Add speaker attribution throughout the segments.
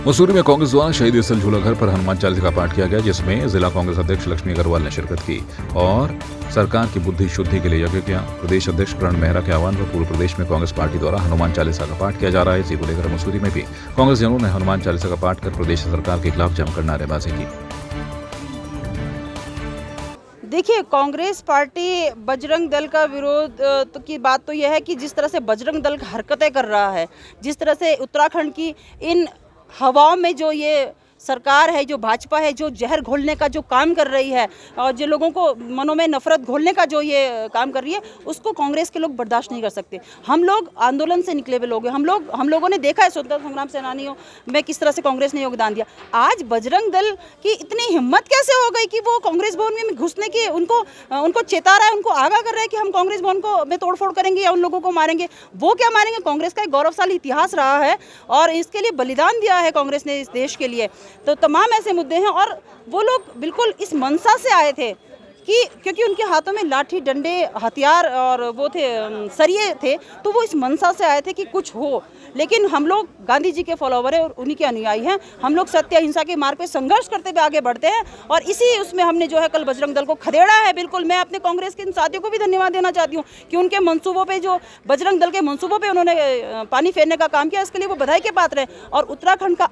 Speaker 1: मसूरी में कांग्रेस द्वारा शहीद स्थल झूला घर पर हनुमान चालीसा का पाठ किया गया, जिसमें जिला कांग्रेस अध्यक्ष लक्ष्मी अग्रवाल ने शिरकत की और सरकार की बुद्धि शुद्धि के लिए यज्ञ किया। प्रदेश अध्यक्ष करण मेहरा के आह्वान पर पूरे प्रदेश में कांग्रेस पार्टी द्वारा हनुमान चालीसा का पाठ किया जा रहा है। इसी को लेकर मसूरी में भी कांग्रेस जनों ने हनुमान चालीसा का पाठ कर प्रदेश सरकार के खिलाफ जमकर नारेबाजी की।
Speaker 2: देखिए, कांग्रेस पार्टी बजरंग दल का विरोध की बात तो यह है कि जिस तरह से बजरंग दल हरकतें कर रहा है, जिस तरह से उत्तराखंड की इन हवाओं में जो ये सरकार है, जो भाजपा है, जो जहर घोलने का जो काम कर रही है और जो लोगों को मनों में नफरत घोलने का जो ये काम कर रही है, उसको कांग्रेस के लोग बर्दाश्त नहीं कर सकते। हम लोग आंदोलन से निकले हुए लोग हैं। हम लोगों ने देखा है स्वतंत्रता संग्राम सेनानियों में किस तरह से कांग्रेस ने योगदान दिया। आज बजरंग दल की इतनी हिम्मत कैसे हो गई कि वो कांग्रेस भवन में घुसने की उनको चेता रहा है, उनको आगाह कर रहा है कि हम कांग्रेस भवन को में तोड़फोड़ करेंगे या उन लोगों को मारेंगे। वो क्या मारेंगे? कांग्रेस का एक गौरवशाली इतिहास रहा है और इसके लिए बलिदान दिया है कांग्रेस ने इस देश के लिए। तो तमाम ऐसे मुद्दे हैं और वो लोग बिल्कुल इस मंशा से आए थे कि क्योंकि उनके हाथों में लाठी, डंडे, हथियार और वो थे सरिये थे, तो वो इस मंशा से आए थे कि कुछ हो। लेकिन हम लोग गांधी जी के फॉलोवर हैं और उन्हीं के अनुयायी हैं। हम लोग सत्य अहिंसा के मार्ग पे संघर्ष करते हुए आगे बढ़ते हैं और इसी उसमें हमने जो है कल बजरंग दल को खदेड़ा है। बिल्कुल, मैं अपने कांग्रेस के इन साथियों को भी धन्यवाद देना चाहती हूँ कि उनके मंसूबों पे, जो बजरंग दल के मंसूबों पे उन्होंने पानी फेरने का काम किया, इसके लिए वो बधाई के पात्र हैं। और उत्तराखंड का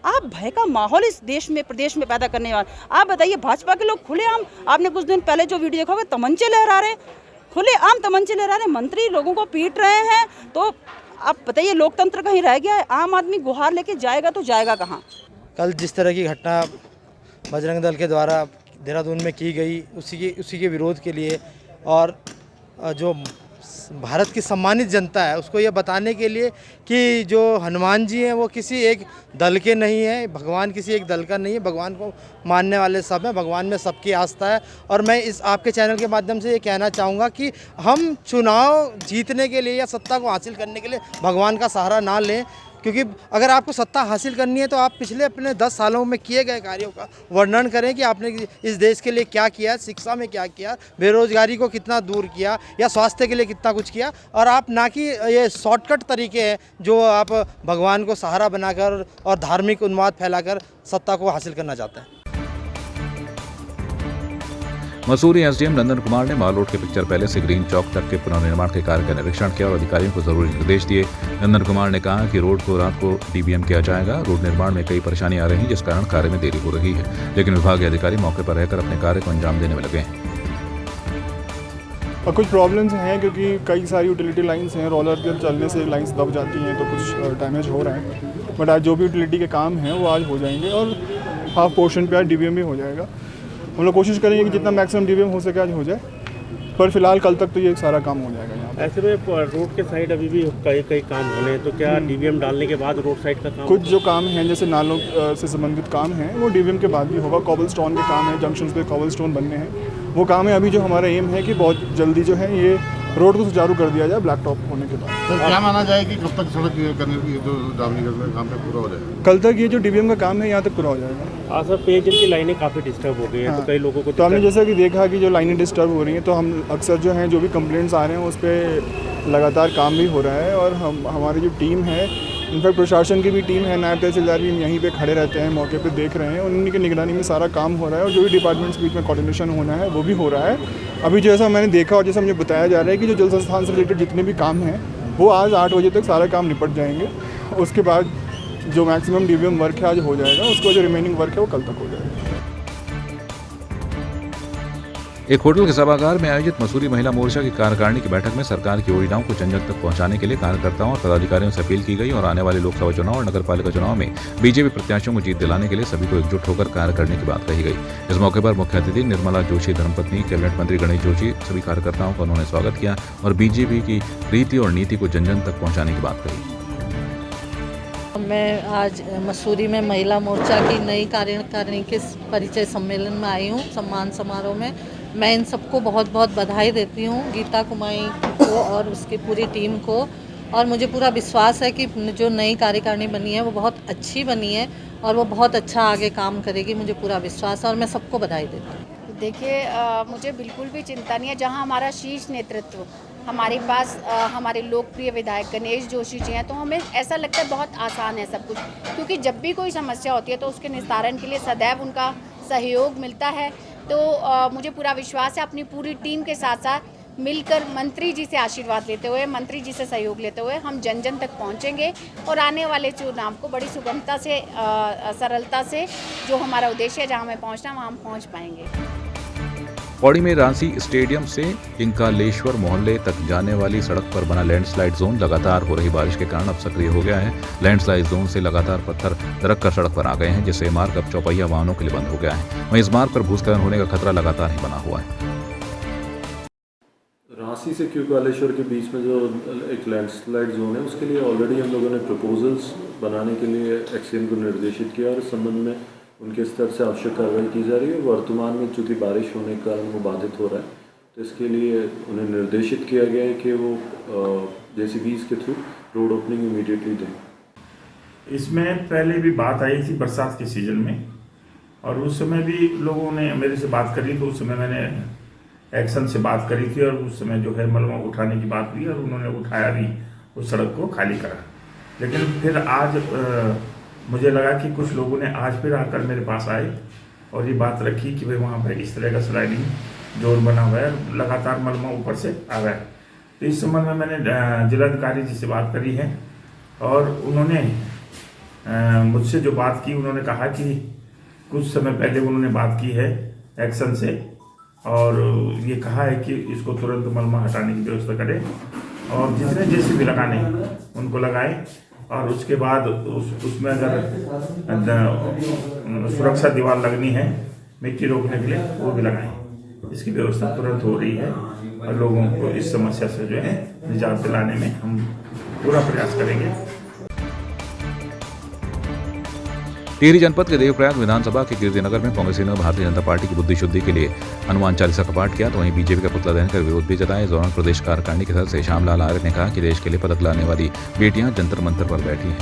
Speaker 2: आप भय का माहौल इस देश में, प्रदेश में पैदा करने वाले, आप बताइए, भाजपा के लोग खुलेआम, आपने कुछ दिन पहले जो वीडियो देखा होगा, तमंचे लहरा रहे, खुलेआम तमंचे लहरा रहे, मंत्री लोगों को पीट रहे हैं। तो आप बताइए, लोकतंत्र कहीं रह गया है? आम आदमी गुहार लेके जाएगा तो जाएगा कहाँ?
Speaker 3: कल जिस तरह की घटना बजरंग दल के द्वारा देहरादून में की गई, उसी के विरोध के लिए और जो भारत की सम्मानित जनता है उसको ये बताने के लिए कि जो हनुमान जी हैं वो किसी एक दल के नहीं हैं, भगवान किसी एक दल का नहीं है, भगवान को मानने वाले सब हैं, भगवान में सबकी आस्था है। और मैं इस आपके चैनल के माध्यम से ये कहना चाहूँगा कि हम चुनाव जीतने के लिए या सत्ता को हासिल करने के लिए भगवान का सहारा ना लें, क्योंकि अगर आपको सत्ता हासिल करनी है तो आप पिछले अपने 10 सालों में किए गए कार्यों का वर्णन करें कि आपने इस देश के लिए क्या किया, शिक्षा में क्या किया, बेरोजगारी को कितना दूर किया या स्वास्थ्य के लिए कितना कुछ किया। और आप ना कि ये शॉर्टकट तरीके हैं जो आप भगवान को सहारा बनाकर और धार्मिक उन्माद फैलाकर सत्ता को हासिल करना चाहते हैं।
Speaker 1: मसूरी एसडीएम नंदन कुमार ने माल रोड के पिक्चर पैलेस से ग्रीन चौक तक के पुनर्निर्माण के कार्य का निरीक्षण किया और अधिकारियों को जरूरी निर्देश दिए। नंदन कुमार ने कहा कि रोड को रात को डीबीएम किया जाएगा। रोड निर्माण में कई परेशानी आ रही हैं, जिस कारण कार्य में देरी हो रही है, लेकिन विभाग के अधिकारी मौके पर रहकर अपने कार्य को अंजाम देने में लगे हैं।
Speaker 4: कुछ प्रॉब्लम्स हैं क्योंकि कई सारी यूटिलिटी लाइंस हैं, रोलर के चलने से लाइंस दब जाती हैं, तो कुछ डैमेज हो रहा है। बट आज जो भी यूटिलिटी के काम हैं वो आज हो जाएंगे और हाफ पोर्शन पे आज डीबीएम भी हो जाएगा। हम लोग कोशिश करेंगे कि जितना मैक्सिमम डीबीएम हो सके आज हो जाए, पर फिलहाल कल तक तो ये सारा काम हो जाएगा यहाँ।
Speaker 5: ऐसे में रोड के साइड अभी भी कई काम होने हैं, तो क्या डीबीएम डालने के बाद रोड साइड का काम?
Speaker 4: कुछ जो काम हैं जैसे नालों से संबंधित काम हैं वो डीबीएम के बाद भी होगा। कॉबल स्टोन के काम है, जंक्शन पे कॉबल स्टोन बनने हैं, वो काम है। अभी जो हमारा एम है कि बहुत जल्दी जो है ये रोड को सुचारू कर दिया जाए ब्लैक टॉप होने के बाद।
Speaker 6: सर, क्या माना जाए कि कब तक सड़क करने की जो डामरीकरण का काम है पूरा हो जाएगा?
Speaker 4: कल तक ये जो डीबीएम का काम है यहाँ तक पूरा हो जाएगा।
Speaker 5: हाँ सर, पेयजल की लाइनें काफ़ी डिस्टर्ब हो गई हैं, तो कई लोगों को
Speaker 4: तो हमने जैसा कि देखा कि जो लाइनें डिस्टर्ब हो रही हैं, तो हम अक्सर जो हैं जो भी कंप्लेंट्स आ रहे हैं उस पर लगातार काम भी हो रहा है। और हमारी जो टीम है, इनफैक्ट प्रशासन की भी टीम है, नायब तहसीलदार भी यहीं पे खड़े रहते हैं, मौके पे देख रहे हैं, उन्हीं की निगरानी में सारा काम हो रहा है और जो भी डिपार्टमेंट्स के बीच में कोऑर्डिनेशन होना है वो भी हो रहा है। अभी जैसा मैंने देखा और जैसा मुझे बताया जा रहा है कि जो जल संस्थान से रिलेटेड जितने भी काम हैं वो आज 8 बजे तक सारा काम निपट जाएंगे। उसके बाद जो मैक्सिमम डीबीएम वर्क है आज हो जाएगा, उसको जो रिमेनिंग वर्क है वो कल तक हो जाएगा।
Speaker 1: एक होटल के सभागार में आयोजित मसूरी महिला मोर्चा की कार्यकारिणी की बैठक में सरकार की योजनाओं को जन जन तक पहुंचाने के लिए कार्यकर्ताओं और पदाधिकारियों से अपील की गई और आने वाले लोकसभा चुनाव और नगरपालिका चुनाव में बीजेपी प्रत्याशियों को जीत दिलाने के लिए सभी को एकजुट होकर कार्य करने की बात कही गई। इस मौके पर मुख्य अतिथि निर्मला जोशी धर्मपत्नी, कैबिनेट मंत्री गणेश जोशी, सभी कार्यकर्ताओं का उन्होंने स्वागत किया और बीजेपी की रीति और नीति को जन जन तक पहुँचाने की बात कही।
Speaker 7: मैं आज मसूरी में महिला मोर्चा की नई कार्यकारिणी के परिचय सम्मेलन में आई हूँ, सम्मान समारोह में। मैं इन सबको बहुत बहुत बधाई देती हूँ, गीता कुमाई को और उसकी पूरी टीम को। और मुझे पूरा विश्वास है कि जो नई कार्यकारिणी बनी है वो बहुत अच्छी बनी है और वो बहुत अच्छा आगे काम करेगी, मुझे पूरा विश्वास है और मैं सबको बधाई देती हूँ।
Speaker 8: देखिए, मुझे बिल्कुल भी चिंता नहीं है। जहाँ हमारा शीर्ष नेतृत्व हमारे पास हमारे लोकप्रिय विधायक गणेश जोशी जी हैं, तो हमें ऐसा लगता है बहुत आसान है सब कुछ, क्योंकि जब भी कोई समस्या होती है तो उसके निस्तारण के लिए सदैव उनका सहयोग मिलता है। तो मुझे पूरा विश्वास है अपनी पूरी टीम के साथ साथ मिलकर मंत्री जी से आशीर्वाद लेते हुए, मंत्री जी से सहयोग लेते हुए हम जन जन तक पहुंचेंगे और आने वाले चुनाव को बड़ी सुगमता से सरलता से जो हमारा उद्देश्य है जहां हमें पहुंचना वहां हम पहुंच पाएंगे।
Speaker 1: पौड़ी में रांसी स्टेडियम से इंकालेश्वर मोहल्ले तक जाने वाली सड़क पर बना लैंडस्लाइड जोन लगातार हो रही बारिश के कारण अब सक्रिय हो गया है। लैंडस्लाइड जोन से लगातार पत्थर दरक कर सड़क पर आ गए हैं, जिससे ये मार्ग अब चौपहिया वाहनों के लिए बंद हो गया है। वहीं इस मार्ग पर भूस्खलन होने का खतरा लगातार ही बना हुआ है।
Speaker 9: रांसी से इंकालेश्वर के बीच में जो एक लैंडस्लाइड जोन है, उसके लिए ऑलरेडी हम लोगों ने प्रपोजल्स बनाने के लिए एक्सएम को निर्देशित किया और इस संबंध में उनके स्तर से आवश्यक कार्रवाई की जा रही है। वर्तमान में चूँकि बारिश होने के कारण वो बाधित हो रहा है, तो इसके लिए उन्हें निर्देशित किया गया है कि वो JCBs के थ्रू रोड ओपनिंग इमीडिएटली दें।
Speaker 10: इसमें पहले भी बात आई थी बरसात के सीज़न में, और उस समय भी लोगों ने मेरे से बात करी, तो उस समय मैंने एक्शन से बात करी थी और उस समय जो है मलबा उठाने की बात हुई और उन्होंने उठाया भी, उस सड़क को खाली करा। लेकिन फिर आज मुझे लगा कि कुछ लोगों ने आज फिर आकर मेरे पास आए और ये बात रखी कि भाई वहाँ पर इस तरह का स्लाइडिंग जोन बना हुआ है, लगातार मलबा ऊपर से आ रहा है। तो इस संबंध में मैंने जिलाधिकारी जी से बात करी है और उन्होंने मुझसे जो बात की, उन्होंने कहा कि कुछ समय पहले उन्होंने बात की है एक्शन से और ये कहा है कि इसको तुरंत मलबा हटाने की व्यवस्था करें और जितने जैसे भी लगाने उनको लगाएं और उसके बाद उसमें अगर सुरक्षा दीवार लगनी है मिट्टी रोकने के लिए वो भी लगाएं। इसकी व्यवस्था तुरंत हो रही है और लोगों को इस समस्या से जो है निजात दिलाने में हम पूरा प्रयास करेंगे।
Speaker 1: टिहरी जनपद के देवप्रयाग विधानसभा के कीर्तिनगर में कांग्रेसियों ने भारतीय जनता पार्टी की बुद्धि शुद्धि के लिए हनुमान चालीसा का पाठ किया, तो वहीं बीजेपी का पुतला दहन कर विरोध भी जताया। इस दौरान प्रदेश कार्यकारिणी के सदस्य श्यामलाल आर्य ने कहा कि देश के लिए पदक लाने वाली बेटियां जंतर मंतर पर बैठी हैं।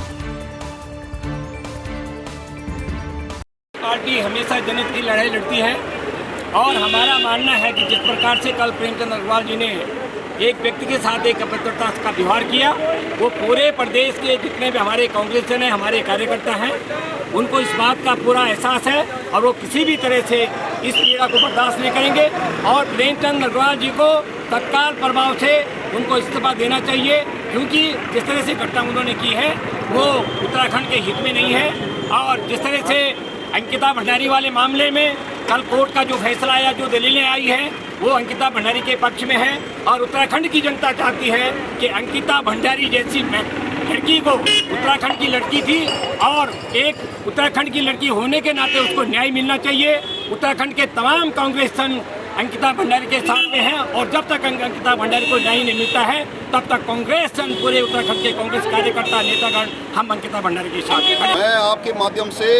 Speaker 11: पार्टी हमेशा जनहित की लड़ाई लड़ती है और हमारा मानना है कि जिस प्रकार से कल प्रेमचंद अग्रवाल जी ने एक व्यक्ति के साथ एक अभद्रता का व्यवहार किया, वो पूरे प्रदेश के जितने भी हमारे कांग्रेसियन हैं, हमारे कार्यकर्ता हैं, उनको इस बात का पूरा एहसास है और वो किसी भी तरह से इस पीड़ा को बर्दाश्त नहीं करेंगे और प्रेमचंद अग्रवाल जी को तत्काल प्रभाव से उनको इस्तीफा देना चाहिए, क्योंकि जिस तरह से घटना उन्होंने की है वो उत्तराखंड के हित में नहीं है। और जिस तरह से अंकिता भंडारी वाले मामले में कल कोर्ट का जो फैसला आया, जो दलीलें आई हैं, वो अंकिता भंडारी के पक्ष में है और उत्तराखंड की जनता चाहती है कि अंकिता भंडारी जैसी लड़की को, उत्तराखंड की लड़की थी और एक उत्तराखंड की लड़की होने के नाते उसको न्याय मिलना चाहिए। उत्तराखंड के तमाम कांग्रेसन अंकिता भंडारी के साथ में हैं और जब तक अंकिता भंडारी को न्याय नहीं मिलता है तब तक कांग्रेस पूरे उत्तराखंड के कांग्रेस कार्यकर्ता नेतागण हम अंकिता भंडारी के साथ हैं।
Speaker 6: मैं आपके माध्यम से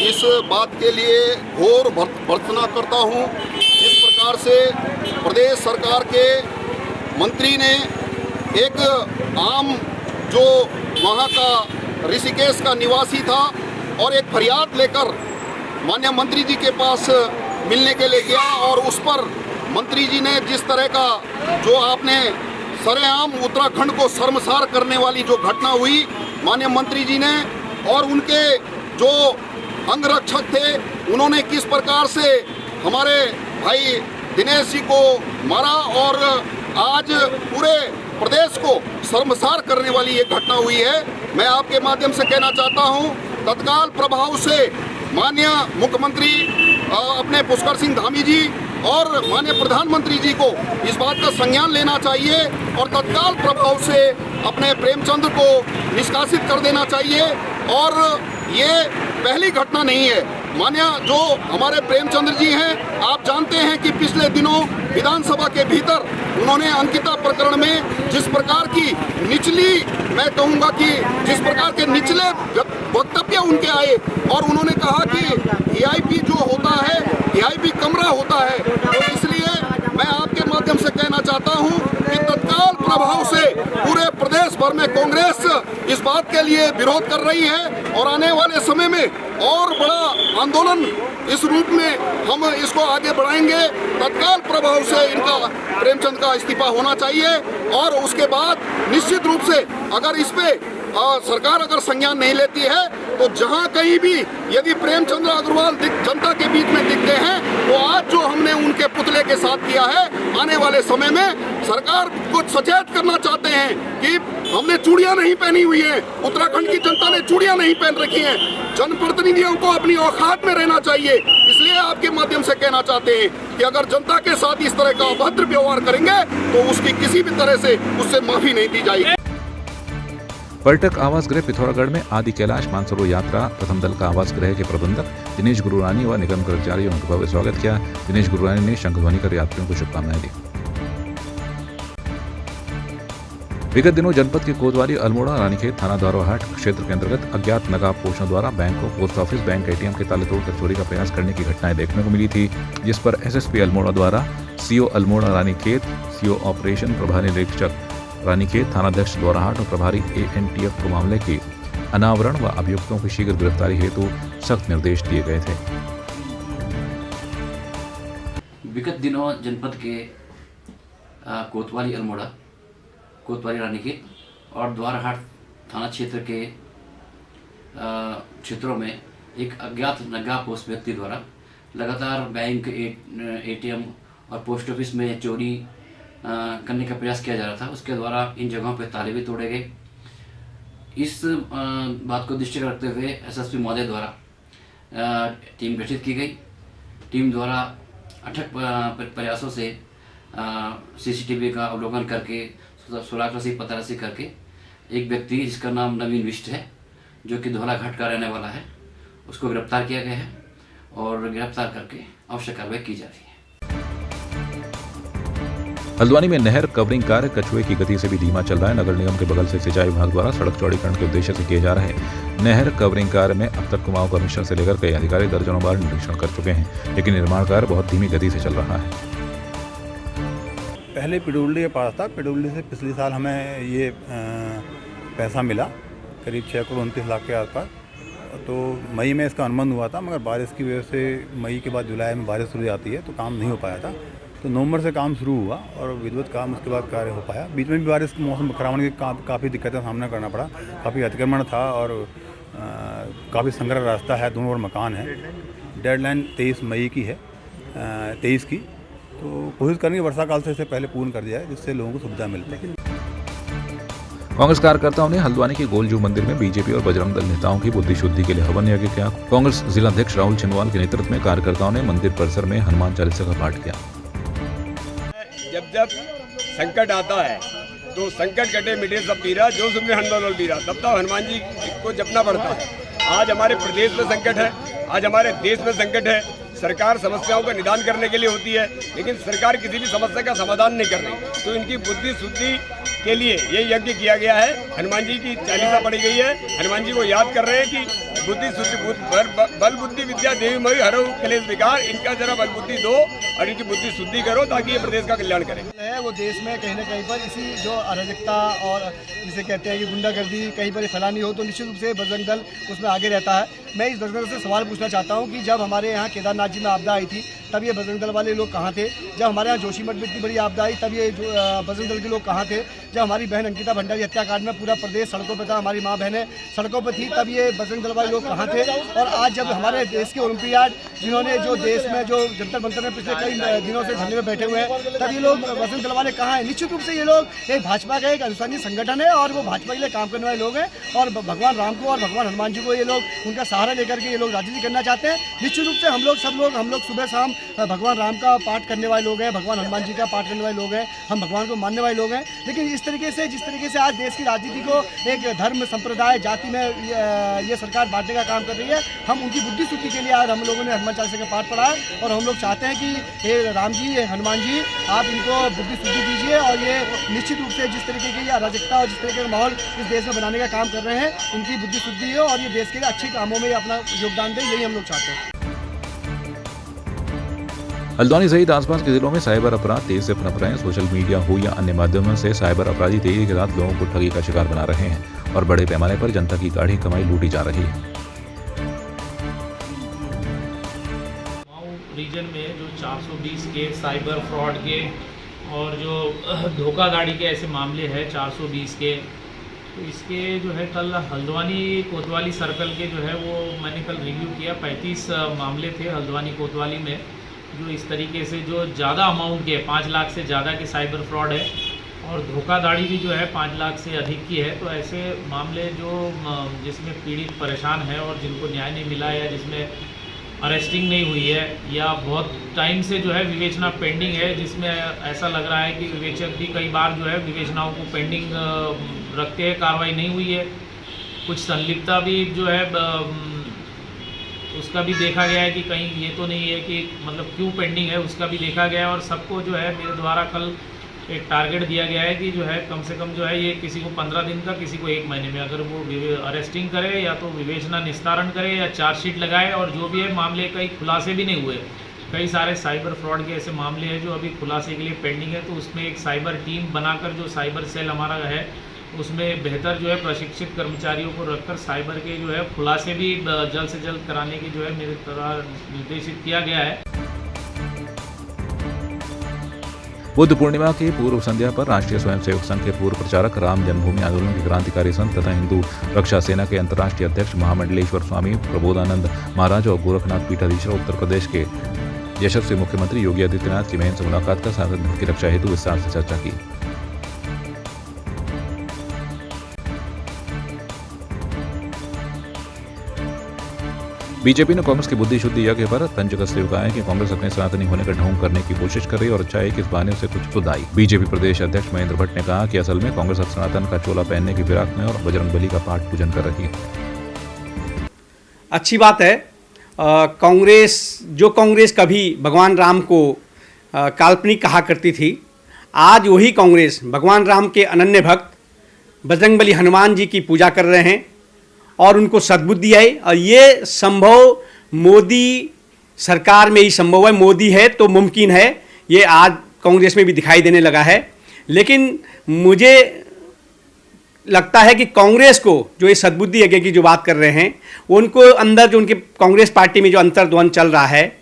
Speaker 6: इस बात के लिए घोर भर्त्सना करता हूं, जिस प्रकार से प्रदेश सरकार के मंत्री ने एक आम जो वहाँ का ऋषिकेश का निवासी था और एक फरियाद लेकर माननीय मंत्री जी के पास मिलने के लिए गया और उस पर मंत्री जी ने जिस तरह का जो आपने सरेआम उत्तराखंड को शर्मसार करने वाली जो घटना हुई, माननीय मंत्री जी ने और उनके जो अंगरक्षक थे उन्होंने किस प्रकार से हमारे भाई दिनेश जी को मारा और आज पूरे प्रदेश को शर्मसार करने वाली ये घटना हुई है। मैं आपके माध्यम से कहना चाहता हूं, तत्काल प्रभाव से माननीय मुख्यमंत्री अपने पुष्कर सिंह धामी जी और माननीय प्रधानमंत्री जी को इस बात का संज्ञान लेना चाहिए और तत्काल प्रभाव से अपने प्रेमचंद को निष्कासित कर देना चाहिए। और ये पहली घटना नहीं है। माननीय जो हमारे प्रेमचंद्र जी हैं, आप जानते हैं कि पिछले दिनों विधानसभा के भीतर उन्होंने अंकिता प्रकरण में जिस प्रकार की निचली, मैं कहूँगा कि जिस प्रकार के निचले वक्तव्य उनके आए और उन्होंने कहा कि वीआईपी जो होता है वीआईपी कमरा होता है, तो इसलिए मैं आपके माध्यम से कहना चाहता हूँ कि तत्काल प्रभाव से पूरे प्रदेश भर में कांग्रेस इस बात के लिए विरोध कर रही है और आने वाले समय में और बड़ा आंदोलन इस रूप में हम इसको आगे बढ़ाएंगे। तत्काल प्रभाव से इनका प्रेमचंद का इस्तीफा होना चाहिए और उसके बाद निश्चित रूप से अगर इस पे सरकार अगर संज्ञान नहीं लेती है तो जहां कहीं भी यदि प्रेमचंद अग्रवाल जनता के बीच में दिखते हैं तो आज जो हमने उनके पुतले के साथ किया है, आने वाले समय में सरकार को सचेत करना चाहते हैं कि हमने चूड़ियां नहीं पहनी हुई है, उत्तराखंड की जनता ने चूड़ियां नहीं पहन रखी हैं। जनप्रतिनिधियों को अपनी औकात में रहना चाहिए। इसलिए आपके माध्यम से कहना चाहते हैं कि अगर जनता के साथ इस तरह का अभद्र व्यवहार करेंगे तो उसकी किसी भी तरह से उससे माफी नहीं दी जाएगी।
Speaker 1: पर्यटक आवास गृह पिथौरागढ़ में आदि कैलाश मानसरोवर यात्रा प्रथम दल का आवास गृह के प्रबंधक दिनेश गुरुरानी व निगम कर्मचारियों ने भव्य स्वागत किया। दिनेश गुरुरानी ने शंखध्वनि कर यात्रियों को शुभकामनाएं दी। विगत दिनों जनपद के कोतवाली, अल्मोड़ा, रानीखेत थाना द्वाराहाट क्षेत्र के अंतर्गत अज्ञात नकाबपोशों द्वारा बैंकों, पोस्ट ऑफिस, बैंक एटीएम के ताले तोड़कर चोरी का प्रयास करने की घटनाएं देखने को मिली थी, जिस पर एसएसपी अल्मोड़ा द्वारा CO Almora Ranikhet, CO operation प्रभारी निरीक्षक रानीखेत, थानाध्यक्ष द्वाराहाट और प्रभारी एएनटीएफ को मामले की अनावरण व अभियुक्तों की शीघ्र गिरफ्तारी हेतु सख्त निर्देश दिए गए थे।
Speaker 12: विगत दिनों जनपद के कोतवाली, अल्मोड़ा, कोतवाली, रानीखेत और द्वाराहाट थाना क्षेत्र के क्षेत्रों में एक अज्ञात नकाबपोश व्यक्ति द्वारा लगातार बैंक, एटीएम और पोस्ट ऑफिस में चोरी करने का प्रयास किया जा रहा था। उसके द्वारा इन जगहों पर ताले भी तोड़े गए। इस बात को दृष्टि रखते हुए एसएसपी महोदय द्वारा टीम गठित की गई। टीम द्वारा अथक प्रयासों से सीसीटीवी का अवलोकन करके सुराग पतारसी करके एक व्यक्ति जिसका नाम नवीन विष्ट है, जो कि धौलाघाट का रहने वाला है, उसको गिरफ्तार किया गया है और गिरफ्तार करके आवश्यक कार्रवाई की जा रही है।
Speaker 1: हल्द्वानी में नहर कवरिंग कार्य कछुए की गति से भी धीमा चल रहा है। नगर निगम के बगल से सिंचाई विभाग द्वारा सड़क चौड़ीकरण के उद्देश्य से किए जा रहे नहर कवरिंग कार्य में अब तक कुमाऊं कमिश्नर से लेकर कई अधिकारी दर्जनों बार निरीक्षण कर चुके हैं, लेकिन निर्माण कार्य बहुत धीमी गति से चल रहा है।
Speaker 13: पहले पिडुल्डी के पास था। पिडुल्डी से पिछले साल हमें ये पैसा मिला करीब 6 करोड़ 29 लाख के आसपास। तो मई में इसका अनुबंध हुआ था, मगर बारिश की वजह से मई के बाद जुलाई में बारिश शुरू हो जाती है तो काम नहीं हो पाया था। तो नवंबर से काम शुरू हुआ और विधिवत काम उसके बाद कार्य हो पाया। बीच में भी बारिश के मौसम खराब होने की काफ़ी दिक्कतें का सामना करना पड़ा। काफ़ी अतिक्रमण था और काफ़ी संग्रह रास्ता है, दोनों ओर मकान है। डेडलाइन 23 मई की है, 23 की। तो कोशिश करेंगे वर्षा काल से इसे पहले पूर्ण कर दिया है, जिससे लोगों को सुविधा मिलती है।
Speaker 1: कांग्रेस कार्यकर्ताओं ने हल्द्वानी के गोलजू मंदिर में बीजेपी और बजरंग दल नेताओं की बुद्धि शुद्धि के लिए हवन यज्ञ किया। कांग्रेस जिलाध्यक्ष राहुल छिंदवाल के नेतृत्व में कार्यकर्ताओं ने मंदिर परिसर में हनुमान चालीसा का पाठ किया।
Speaker 11: जब संकट आता है तो संकट कटे मिटे सब पीरा, जो सुन हनुमान पीरा, तब तक हनुमान जी को जपना पड़ता है। आज हमारे प्रदेश में संकट है, आज हमारे देश में संकट है। सरकार समस्याओं का निदान करने के लिए होती है, लेकिन सरकार किसी भी समस्या का समाधान नहीं कर रही। तो इनकी बुद्धि शुद्धि के लिए ये यज्ञ किया गया है। हनुमान जी की चालीसा पढ़ी गई है। हनुमान जी को याद कर रहे हैं कि बुद्धि शुद्धि बल बुद्धि विद्या देवी मई हरो कलेश विकार, इनका जरा बल बुद्धि दो और इनकी बुद्धि शुद्धि करो ताकि ये प्रदेश का कल्याण करे।
Speaker 3: वो देश में कहीं ना कहीं पर इसी जो अराजकता और जिसे कहते हैं कि गुंडागर्दी कहीं पर फैलानी हो तो निश्चित रूप से बजरंग दल उसमें आगे रहता है। मैं इस बजरंग दल से सवाल पूछना चाहता हूँ कि जब हमारे यहाँ केदारनाथ जी में आपदा आई थी तब ये बजरंग दल वाले लोग कहाँ थे? जब हमारे यहाँ जोशीमठ में इतनी बड़ी आपदा आई तब ये बजरंग दल के लोग कहाँ थे? जब हमारी बहन अंकिता भंडारी हत्याकांड में पूरा प्रदेश सड़कों पर था, हमारी माँ बहनें सड़कों पर थी, तब ये बजरंग दल वाले लोग कहाँ थे? और आज जब हमारे देश के ओलंपियाड जिन्होंने जो देश में जो जंतर मंतर में पिछले कई दिनों से धरने में बैठे हुए हैं, तब ये लोग बजरंग दल वाले कहाँ हैं? निश्चित रूप से ये लोग एक भाजपा का एक अनुसारी संगठन है और वो भाजपा के लिए काम करने वाले लोग हैं और भगवान राम को और भगवान हनुमान जी को ये लोग उनका सहारा लेकर के ये लोग राजनीति करना चाहते हैं। निश्चित रूप से हम लोग सुबह शाम भगवान राम का पाठ करने वाले लोग हैं, भगवान हनुमान जी का पाठ करने वाले लोग हैं, हम भगवान को मानने वाले लोग हैं। लेकिन इस तरीके से जिस तरीके से आज देश की राजनीति को एक धर्म, संप्रदाय, जाति में ये सरकार बांटने का काम कर रही है, हम उनकी बुद्धि शुद्धि के लिए आज हम लोगों ने हनुमान चालीसा का पाठ पढ़ा है और हम लोग चाहते हैं कि हे राम जी, हे हनुमान जी, आप इनको बुद्धि शुद्धि दीजिए और ये निश्चित रूप से जिस तरीके की अराजकता और जिस तरीके का माहौल इस देश में बनाने का काम कर रहे हैं, उनकी बुद्धि शुद्धि हो और ये देश के लिए अच्छे कामों में अपना योगदान दें, यही हम लोग चाहते हैं।
Speaker 1: हल्द्वानी सहित आसपास के जिलों में साइबर अपराध तेज से पनप रहे हैं। सोशल मीडिया हो या अन्य माध्यमों से साइबर अपराधी तेजी के साथ लोगों को ठगी का शिकार बना रहे हैं और बड़े पैमाने पर जनता की गाढ़ी कमाई लूटी जा रही है।
Speaker 14: रीजन में जो 420 के साइबर फ्रॉड के और जो धोखाधड़ी के ऐसे मामले हैं 420 के, तो इसके जो है कल हल्द्वानी कोतवाली सर्कल के जो है वो मैंने कल रिव्यू किया। 35 मामले थे हल्द्वानी कोतवाली में जो इस तरीके से जो ज़्यादा अमाउंट के 5 लाख से ज़्यादा के साइबर फ्रॉड है और धोखाधड़ी भी जो है 5 लाख से अधिक की है। तो ऐसे मामले जो जिसमें पीड़ित परेशान है और जिनको न्याय नहीं मिला या जिसमें अरेस्टिंग नहीं हुई है या बहुत टाइम से जो है विवेचना पेंडिंग है, जिसमें ऐसा लग रहा है कि विवेचक भी कई बार जो है विवेचनाओं को पेंडिंग रखते हैं, कार्रवाई नहीं हुई है। कुछ संलिप्तता भी जो है उसका भी देखा गया है कि कहीं ये तो नहीं है कि मतलब क्यों पेंडिंग है, उसका भी देखा गया है। और सबको जो है मेरे द्वारा कल एक टारगेट दिया गया है कि जो है कम से कम जो है ये किसी को 15 दिन का, किसी को 1 महीने में अगर वो अरेस्टिंग करे या तो विवेचना निस्तारण करे या चार्जशीट लगाए। और जो भी है मामले कई खुलासे भी नहीं हुए, कई सारे साइबर फ्रॉड के ऐसे मामले हैं जो अभी खुलासे के लिए पेंडिंग है। तो उसमें एक साइबर टीम बनाकर जो साइबर सेल हमारा है उसमें बेहतर जो है प्रशिक्षित कर्मचारियों को रखकर साइबर के जो है खुलासे भी जल्द से जल्द कराने की जो है मेरे तरह निर्देशित किया गया है।
Speaker 1: बुद्ध पूर्णिमा की पूर्व संध्या पर राष्ट्रीय स्वयंसेवक संघ के पूर्व प्रचारक, राम जन्मभूमि आंदोलन के क्रांतिकारी संत तथा हिंदू रक्षा सेना के अंतर्राष्ट्रीय अध्यक्ष महामंडलेश्वर स्वामी प्रबोधानंद महाराज और गोरखनाथ पीठाधीश्वर उत्तर प्रदेश के यशस्वी मुख्यमंत्री योगी आदित्यनाथ की बहन से मुलाकात कर सार्वजनिक धर्म की रक्षा हेतु विस्तार से चर्चा की। बीजेपी ने कांग्रेस की बुद्धि शुद्धि यज्ञ पर तंज कसते हुए कहा है कि कांग्रेस अपने सनातनी होने का ढोंग करने की कोशिश कर रही है और अच्छा है कि इस बहाने से कुछ सुध आई। बीजेपी प्रदेश अध्यक्ष महेंद्र भट्ट ने कहा कि असल में कांग्रेस अब सनातन का चोला पहनने की फिराक में और बजरंगबली का पाठ पूजन कर रही है।
Speaker 15: अच्छी बात है। कांग्रेस कभी भगवान राम को काल्पनिक कहा करती थी, आज वही कांग्रेस भगवान राम के अनन्य भक्त बजरंगबली हनुमान जी की पूजा कर रहे हैं और उनको सद्बुद्धि है। और ये संभव मोदी सरकार में ही संभव है, मोदी है तो मुमकिन है। ये आज कांग्रेस में भी दिखाई देने लगा है। लेकिन मुझे लगता है कि कांग्रेस को जो ये सद्बुद्धि यज्ञ की जो बात कर रहे हैं, उनको अंदर जो उनके कांग्रेस पार्टी में जो अंतर्द्वंद चल रहा है,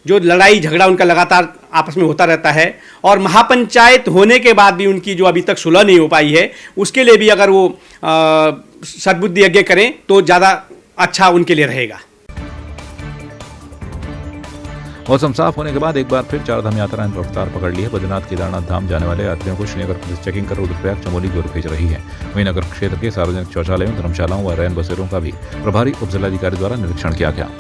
Speaker 15: जो लड़ाई झगड़ा उनका लगातार आपस में होता रहता है और महापंचायत होने के बाद भी उनकी जो अभी तक सुलह नहीं हो पाई है, उसके लिए भी अगर वो सद्बुद्धि यज्ञ करें तो ज़्यादा अच्छा उनके लिए रहेगा।
Speaker 1: मौसम साफ होने के बाद एक बार फिर चारधाम यात्रा ने रफ्तार पकड़ ली है। बद्रीनाथ केदारनाथ धाम जाने वाले यात्रियों को श्रीनगर पुलिस चेकिंग कर रुद्रप्रयाग चमोली की ओर भेज रही है। वहीं नगर क्षेत्र के सार्वजनिक शौचालयों, धर्मशालाओं व रैन बसेरों का भी प्रभारी उपजिलाधिकारी द्वारा निरीक्षण किया गया।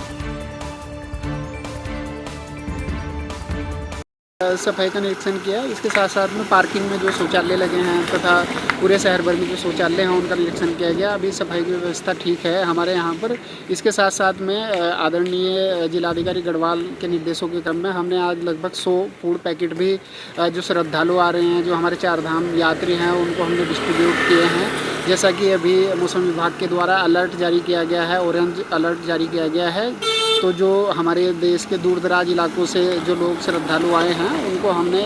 Speaker 16: सफाई का निरीक्षण किया। इसके साथ साथ में पार्किंग में जो शौचालय लगे हैं तथा पूरे शहर भर में जो शौचालय हैं उनका निरीक्षण किया गया। अभी सफाई की व्यवस्था ठीक है हमारे यहाँ पर। इसके साथ साथ में आदरणीय जिलाधिकारी गढ़वाल के निर्देशों के क्रम में हमने आज लगभग 100 फूड पैकेट भी जो श्रद्धालु आ रहे हैं, जो हमारे चारधाम यात्री हैं, उनको हमने डिस्ट्रीब्यूट किए हैं। जैसा कि अभी मौसम विभाग के द्वारा अलर्ट जारी किया गया है, ऑरेंज अलर्ट जारी किया गया है। तो जो हमारे देश के दूर दराज इलाकों से जो लोग श्रद्धालु आए हैं उनको हमने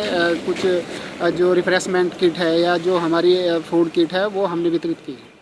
Speaker 16: कुछ जो रिफ्रेशमेंट किट है या जो हमारी फूड किट है वो हमने वितरित की है।